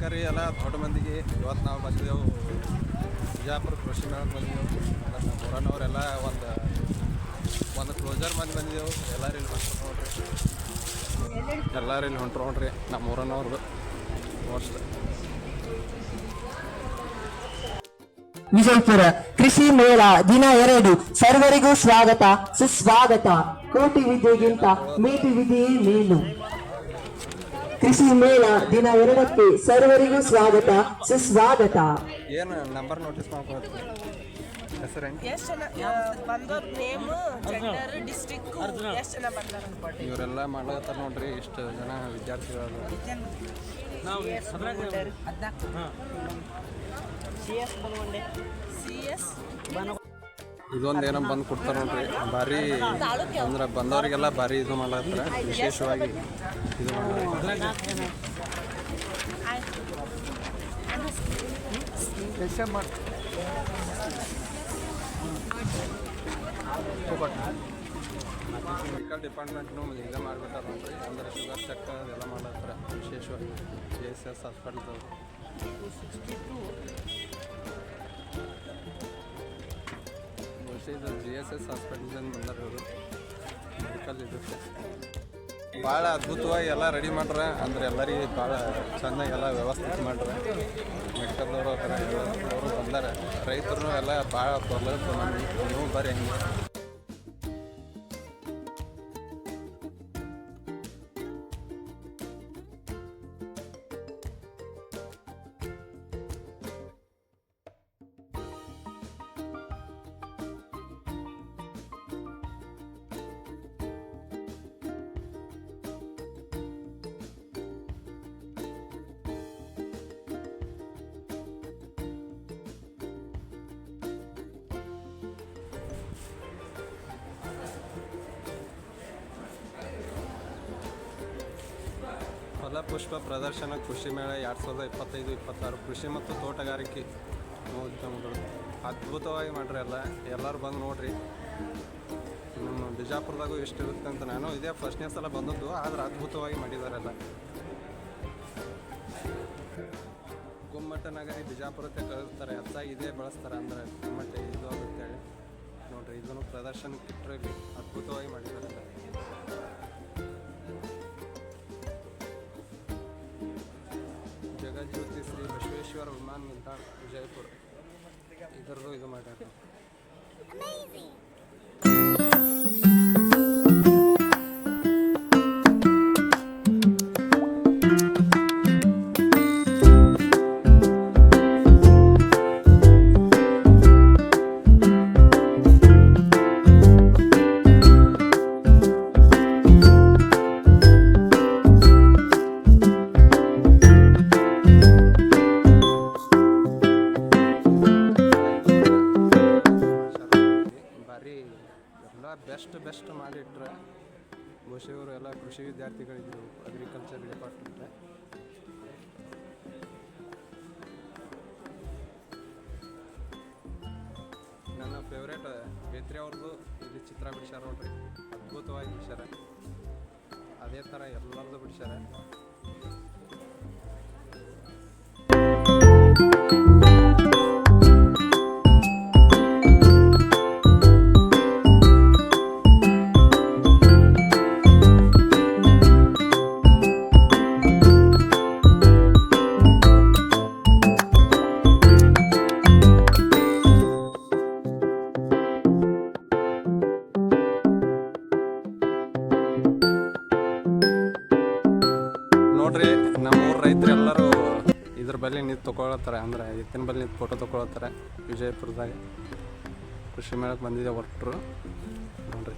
ನಮಸ್ಕಾರ ರೀ ಎಲ್ಲ ದೊಡ್ಡ ಮಂದಿಗೆ. ಇವತ್ತು ನಾವು ಬಂದಿದ್ದೆವು ಬಿಜಾಪುರ ಕೃಷಿ ಮೇಳಕ್ಕೆ ಬಂದಿದ್ದೆವು. ನಮ್ಮ ಊರನ್ನವರೆಲ್ಲ ಒಂದು ಕ್ಲೋಸರ್ ಮಂದಿ ಬಂದಿದ್ದೆವು. ಎಲ್ಲರೂ ಇಲ್ಲಿ ಹೊಂಟ್ರು ನೋಡ್ರಿ, ನಮ್ಮ ಊರನ್ನವ್ರದ್ದು ವರ್ಷ. ವಿಜಯಪುರ ಕೃಷಿ ಮೇಳ ದಿನ 2 ಸರ್ವರಿಗೂ ಸ್ವಾಗತ ಸುಸ್ವಾಗತ. ಕೋಟಿ ವಿದ್ಯೆಗಿಂತ ಮೇಟಿ ವಿದ್ಯೆಯೇ ಮೇಲು. ಕೃಷಿ ಮೇಳ ದಿನ 2ಕ್ಕೆ ಸರ್ವರಿಗೂ ಸ್ವಾಗತ ಸುಸ್ವಾಗತ. ಏನು ನಂಬರ್ ನೋಟಿಸ್ ಮಾಡ್ಕೊಳ್ತೀವಿ ಹೆಸರೇನು ಇವರೆಲ್ಲ ಮಾಡ್ಲತ್ತಾರ ನೋಡ್ರಿ. ಇಷ್ಟು ಜನ ವಿದ್ಯಾರ್ಥಿಗಳು ಇದೊಂದು ಏನೋ ಬಂದು ಕೊಡ್ತಾರೆ ನೋಡ್ರಿ. ಭಾರಿ ಅಂದ್ರೆ ಬಂದವರಿಗೆಲ್ಲ ಭಾರಿ ಇದು ಮಾಡ್ಲತ್ತಾರ. ವಿಶೇಷವಾಗಿ ಇದು ಮೆಡಿಕಲ್ ಡಿಪಾರ್ಟ್ಮೆಂಟ್ನು ಈಗ ಮಾಡಿಬಿಟ್ಟಾರ ನೋಡ್ರಿ. ಅಂದ್ರೆ ಶುಗರ್ ಚೆಕ್ ಅದೆಲ್ಲ ಮಾಡ್ಲತ್ತಾರ. ವಿಶೇಷವಾಗಿ JSS ಹಾಸ್ಪಿಟಲ್ದವ್ರು. ಇದು JSS ಹಾಸ್ಪಿಟಲ್ದಿಂದ ಬಂದಾರ ಇವರು. ಮೆಡಿಕಲ್ ಇದಕ್ಕೆ ಭಾಳ ಅದ್ಭುತವಾಗಿ ಎಲ್ಲ ರೆಡಿ ಮಾಡ್ರೆ. ಅಂದ್ರೆ ಎಲ್ಲರಿಗೆ ಭಾಳ ಚೆನ್ನಾಗಿ ಎಲ್ಲ ವ್ಯವಸ್ಥೆ ಮಾಡ್ರೆ. ಮೆಡಿಕಲ್ದವರು ಆ ಥರ ಅವರು ಬಂದಾರೆ. ರೈತರು ಎಲ್ಲ ಭಾಳ ಬರ್ಲತ್ತು ಮಂದಿ. ನೀವು ಬರ್ರಿ ಹಂಗೆ. ಫಲಪುಷ್ಪ ಪ್ರದರ್ಶನ ಕೃಷಿ ಮೇಳ 2025-26 ಕೃಷಿ ಮತ್ತು ತೋಟಗಾರಿಕೆ ಮಹೋತ್ಸವಗಳು ಅದ್ಭುತವಾಗಿ ಮಾಡ್ರಿ. ಎಲ್ಲರೂ ಬಂದು ನೋಡ್ರಿ. ನಮ್ಮ ಬಿಜಾಪುರದಾಗೂ ಎಷ್ಟಿರುತ್ತೆ ಅಂತ ನಾನು ಇದೇ ಫಸ್ಟ್ನೇ ಸಲ ಬಂದದ್ದು. ಆದ್ರೆ ಅದ್ಭುತವಾಗಿ ಮಾಡಿದಾರೆಲ್ಲ. ಗುಮ್ಮಟ ನಗರಿ ಬಿಜಾಪುರಕ್ಕೆ ಕಳಿಸ್ತಾರೆ. ಹೆಚ್ಚಾಗಿ ಇದೇ ಬಳಸ್ತಾರೆ. ಅಂದ್ರೆ ಗುಮ್ಮಟ ಇದು ಅಂತೇಳಿ ನೋಡ್ರಿ. ಇದನ್ನು ಪ್ರದರ್ಶನಕ್ಕೆ ಇಟ್ಟರೆ ಅದ್ಭುತವಾಗಿ ಮಾಡಿದಾರೆಲ್ಲ. ಜಗಜ್ಯೋತಿ ಶ್ರೀ ಬಸವೇಶ್ವರ ವಿಮಾನ ನಿಲ್ದಾಣ ವಿಜಯಪುರ ಇದರದ್ದು ಇದು ಮಾಡ್ಯಾರ. ಬೆಸ್ಟ್ ಮಾಡಿಟ್ರೆ ಬಹುಶಃ ಎಲ್ಲ ಕೃಷಿ ವಿದ್ಯಾರ್ಥಿಗಳಿದ್ರು. ಅಗ್ರಿಕಲ್ಚರ್ ಡಿಪಾರ್ಟ್ಮೆಂಟ್ ನನ್ನ ಫೇವ್ರೇಟ್ ಬೇತ್ರಿ ಅವ್ರದ್ದು ಇಲ್ಲಿ ಚಿತ್ರ ಬಿಡಿಸ್ಯಾರ ನೋಡ್ರಿ. ಅದ್ಭುತವಾಗಿ ಬಿಡಿಸ್ಯಾರ. ಅದೇ ಥರ ಎಲ್ಲರದ್ದು ಬಿಡಿಸ್ಯಾರ. ನೋಡ್ರಿ ನಮ್ಮೂರ ರೈತರು ಎಲ್ಲರೂ ಇದ್ರ ಬಳಿ ನಿಂತು ತೊಗೊಳತ್ತಾರೆ. ಅಂದ್ರೆ ಎತ್ತಿನ ಬಳಿ ನಿಂತು ಫೋಟೋ ತೊಗೊಳತ್ತಾರೆ. ವಿಜಯಪುರದಾಗ ಕೃಷಿ ಮೇಳಕ್ಕೆ ಬಂದಿದೆ ಒಟ್ಟರು ನೋಡ್ರಿ.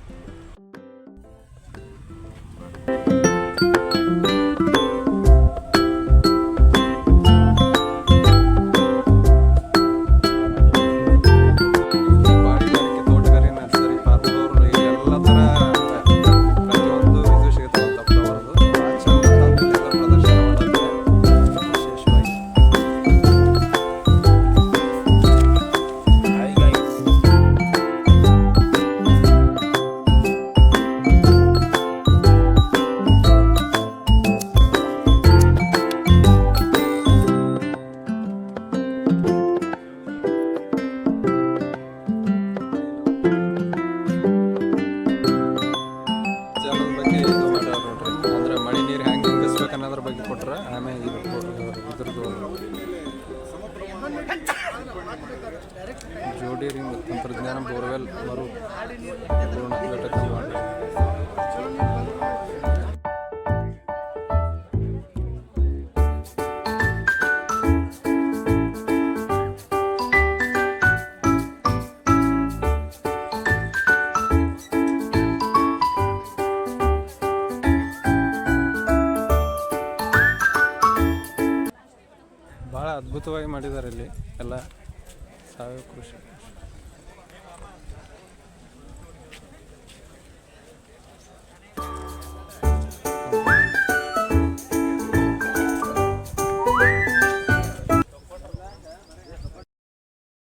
ಆಮೇಲೆ ಇದ್ರದ್ದು ಜೋಡಿ ರಿಂಗ್ ತಂತ್ರಜ್ಞಾನ ಬೋರ್ವೆಲ್ ಮರು ಪೂರ್ಣ ಘಟಕ ಮಾಡಿ ಭಾಳ ಅದ್ಭುತವಾಗಿ ಮಾಡಿದ್ದಾರೆ ಇಲ್ಲಿ ಎಲ್ಲ ಸಾವಯವ ಕೃಷಿ.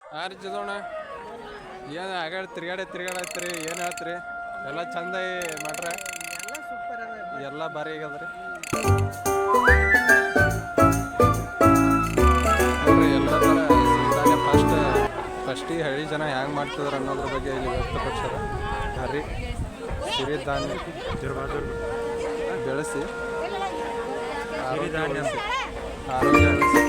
ಯಾರು ಜದೋಣ ಏನು ಆಗಾಡ ತಿರ್ಗಾಡತ್ರಿ ಏನು ಹೇಳ್ತೀರಿ? ಎಲ್ಲ ಚಂದ ಮಾಡ್ರೆ ಎಲ್ಲ ಭಾರಿ ಆಗ್ಯದ್ರಿ. ಎಲ್ಲ ಥರ ಫಸ್ಟಿಗೆ ಹಳ್ಳಿ ಜನ ಹ್ಯಾಂಗೆ ಮಾಡ್ತಿದ್ರು ಅನ್ನೋದ್ರ ಬಗ್ಗೆ ಇಲ್ಲಿ ವ್ಯಕ್ತಪಡಿಸ್ಯಾರ. ಹರಿ ಸಿರಿಧಾನ್ಯ ಬೆಳೆಸಿ ಆರೋಗ್ಯ ಉಳಿಸಿ